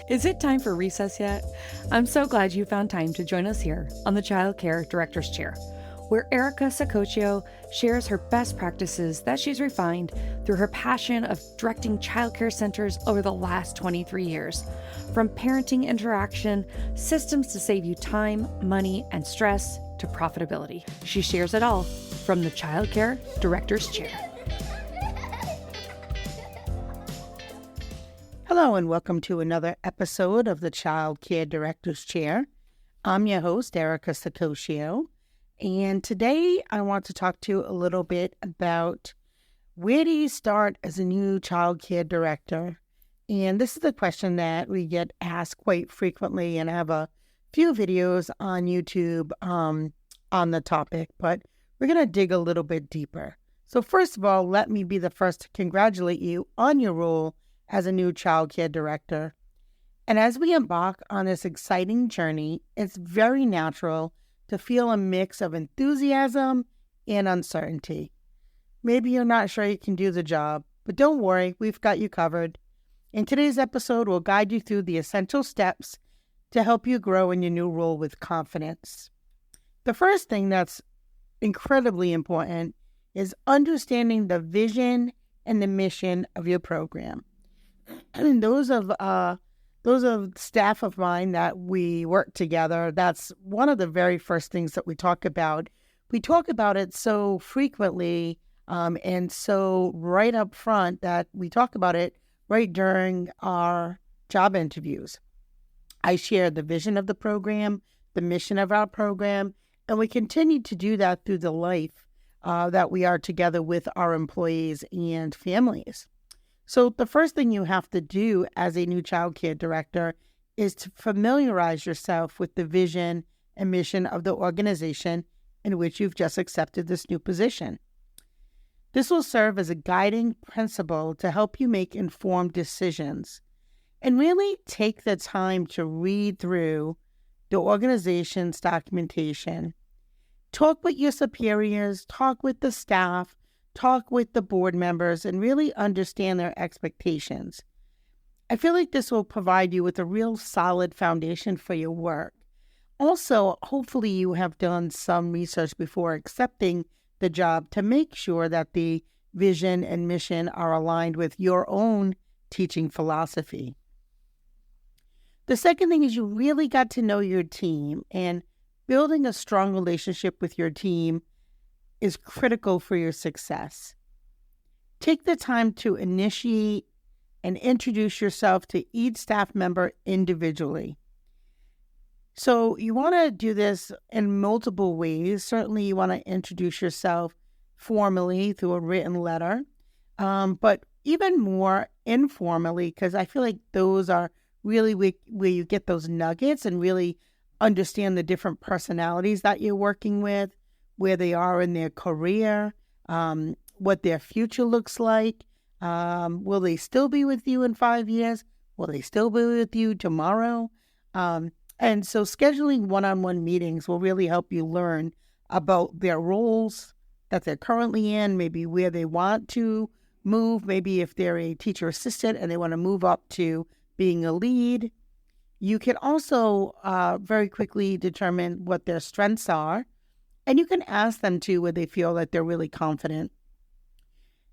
Is it time for recess yet? I'm so glad you found time to join us here on the Childcare Director's Chair, where Erica Saccoccio shares her best practices that she's refined through her passion of directing childcare centers over the last 23 years. From parenting interaction, systems to save you time, money, and stress, to profitability. She shares it all from the Childcare Director's Chair. Hello and welcome to another episode of the Child Care Director's Chair. I'm your host, Erica Saccoccio, and today I want to talk to you a little bit about where do you start as a new child care director? And this is a question that we get asked quite frequently, and I have a few videos on YouTube on the topic, but we're going to dig a little bit deeper. So first of all, let me be the first to congratulate you on your role as a new child care director. And as we embark on this exciting journey, it's very natural to feel a mix of enthusiasm and uncertainty. Maybe you're not sure you can do the job, but don't worry, we've got you covered. In today's episode, we'll guide you through the essential steps to help you grow in your new role with confidence. The first thing that's incredibly important is understanding the vision and the mission of your program. And those of staff of mine that we work together, that's one of the very first things that we talk about. We talk about it so frequently and so right up front that we talk about it right during our job interviews. I share the vision of the program, the mission of our program, and we continue to do that through the life that we are together with our employees and families. So the first thing you have to do as a new child care director is to familiarize yourself with the vision and mission of the organization in which you've just accepted this new position. This will serve as a guiding principle to help you make informed decisions and really take the time to read through the organization's documentation. Talk with your superiors, talk with the staff, talk with the board members, and really understand their expectations. I feel like this will provide you with a real solid foundation for your work. Also, hopefully you have done some research before accepting the job to make sure that the vision and mission are aligned with your own teaching philosophy. The second thing is you really got to know your team, and building a strong relationship with your team is critical for your success. Take the time to initiate and introduce yourself to each staff member individually. So you want to do this in multiple ways. Certainly you want to introduce yourself formally through a written letter, but even more informally, because I feel like those are really where you get those nuggets and really understand the different personalities that you're working with, where they are in their career, what their future looks like. Will they still be with you in 5 years? Will they still be with you tomorrow? And so scheduling one-on-one meetings will really help you learn about their roles that they're currently in, maybe where they want to move, maybe if they're a teacher assistant and they want to move up to being a lead. You can also very quickly determine what their strengths are. And you can ask them too where they feel that they're really confident,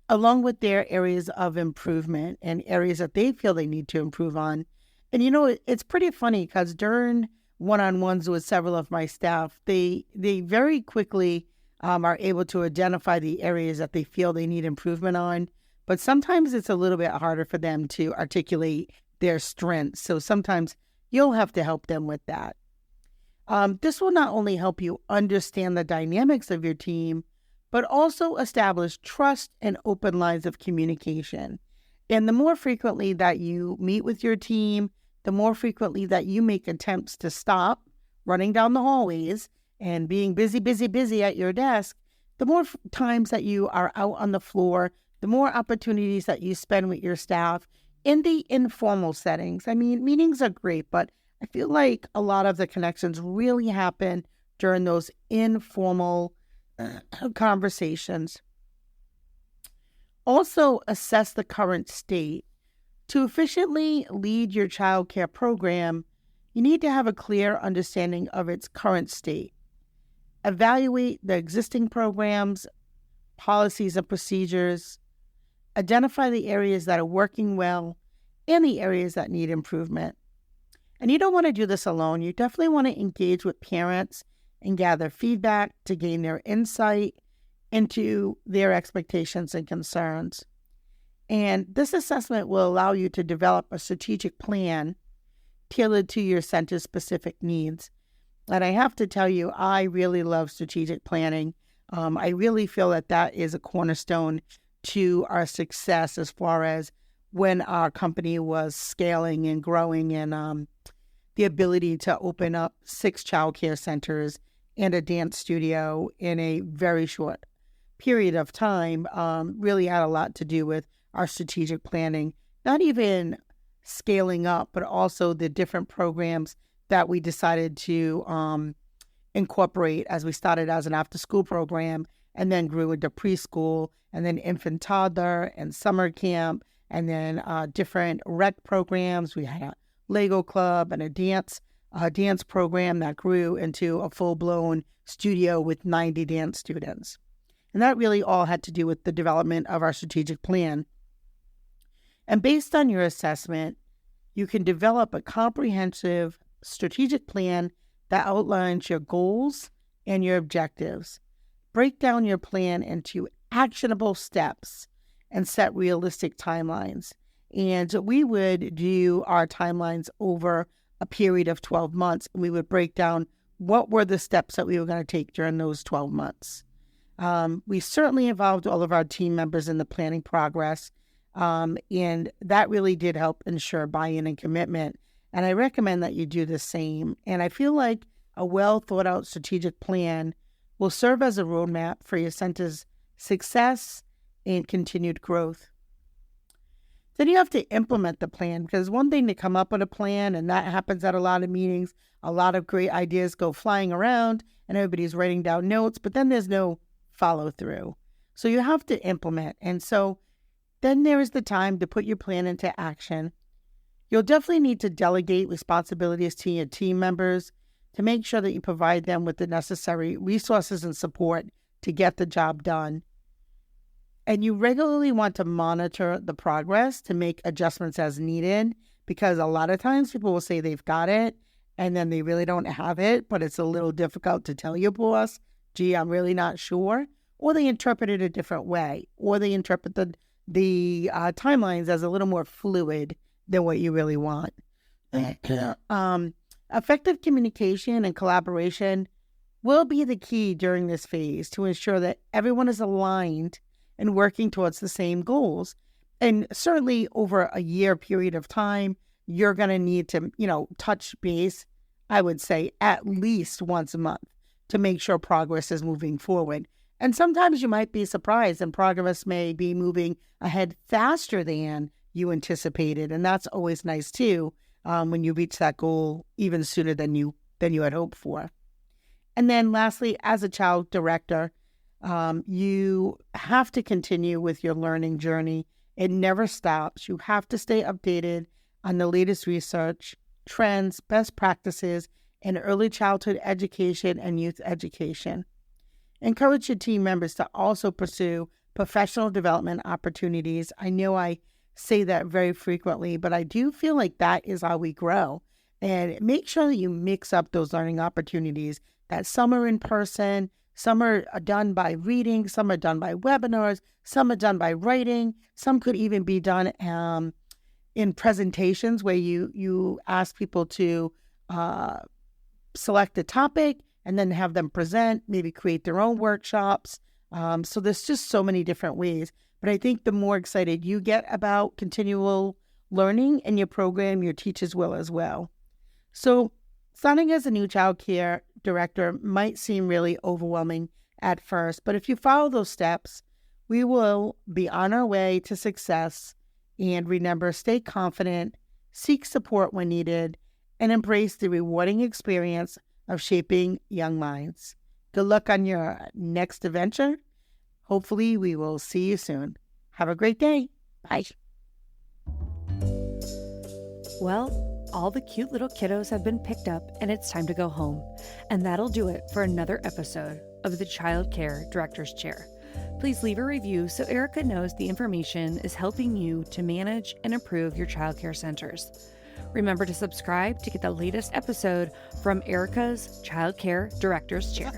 along with their areas of improvement and areas that they feel they need to improve on. And it's pretty funny because during one-on-ones with several of my staff, they very quickly are able to identify the areas that they feel they need improvement on. But sometimes it's a little bit harder for them to articulate their strengths. So sometimes you'll have to help them with that. This will not only help you understand the dynamics of your team, but also establish trust and open lines of communication. And the more frequently that you meet with your team, the more frequently that you make attempts to stop running down the hallways and being busy at your desk, the more times that you are out on the floor, the more opportunities that you spend with your staff in the informal settings. I mean, meetings are great, but I feel like a lot of the connections really happen during those informal conversations. Also, assess the current state. To efficiently lead your child care program, you need to have a clear understanding of its current state. Evaluate the existing programs, policies, and procedures. Identify the areas that are working well and the areas that need improvement. And you don't want to do this alone. You definitely want to engage with parents and gather feedback to gain their insight into their expectations and concerns. And this assessment will allow you to develop a strategic plan tailored to your center's specific needs. And I have to tell you, I really love strategic planning. I really feel that that is a cornerstone to our success as far as when our company was scaling and growing, and the ability to open up 6 childcare centers and a dance studio in a very short period of time really had a lot to do with our strategic planning, not even scaling up, but also the different programs that we decided to incorporate as we started as an after-school program and then grew into preschool and then infant toddler and summer camp and then different rec programs. We had a Lego club and a dance program that grew into a full-blown studio with 90 dance students. And that really all had to do with the development of our strategic plan. And based on your assessment, you can develop a comprehensive strategic plan that outlines your goals and your objectives. Break down your plan into actionable steps and set realistic timelines. And we would do our timelines over a period of 12 months. And we would break down what were the steps that we were going to take during those 12 months. We certainly involved all of our team members in the planning progress. And that really did help ensure buy-in and commitment. And I recommend that you do the same. And I feel like a well thought out strategic plan will serve as a roadmap for your center's success and continued growth. Then you have to implement the plan, because one thing to come up with a plan, and that happens at a lot of meetings, a lot of great ideas go flying around and everybody's writing down notes, but then there's no follow through. So you have to implement. And so then there is the time to put your plan into action. You'll definitely need to delegate responsibilities to your team members to make sure that you provide them with the necessary resources and support to get the job done. And you regularly want to monitor the progress to make adjustments as needed, because a lot of times people will say they've got it and then they really don't have it, but it's a little difficult to tell your boss, gee, I'm really not sure. Or they interpret it a different way, or they interpret the timelines as a little more fluid than what you really want. Effective communication and collaboration will be the key during this phase to ensure that everyone is aligned and working towards the same goals. And certainly over a year period of time, you're going to need to, touch base, I would say, at least once a month to make sure progress is moving forward. And sometimes you might be surprised and progress may be moving ahead faster than you anticipated. And that's always nice too, when you reach that goal even sooner than you had hoped for. And then lastly, as a child director, you have to continue with your learning journey. It never stops. You have to stay updated on the latest research, trends, best practices in early childhood education and youth education. Encourage your team members to also pursue professional development opportunities. I know I say that very frequently, but I do feel like that is how we grow. And make sure that you mix up those learning opportunities, that some are in person, some are done by reading, some are done by webinars, some are done by writing, some could even be done in presentations where you ask people to select a topic and then have them present, maybe create their own workshops. So there's just so many different ways. But I think the more excited you get about continual learning in your program, your teachers will as well. So starting as a new child care director might seem really overwhelming at first, but if you follow those steps, we will be on our way to success. And remember, stay confident, seek support when needed, and embrace the rewarding experience of shaping young minds. Good luck on your next adventure. Hopefully, we will see you soon. Have a great day. Bye. Well, all the cute little kiddos have been picked up and it's time to go home. And that'll do it for another episode of the Childcare Director's Chair. Please leave a review so Erica knows the information is helping you to manage and improve your childcare centers. Remember to subscribe to get the latest episode from Erica's Childcare Director's Chair.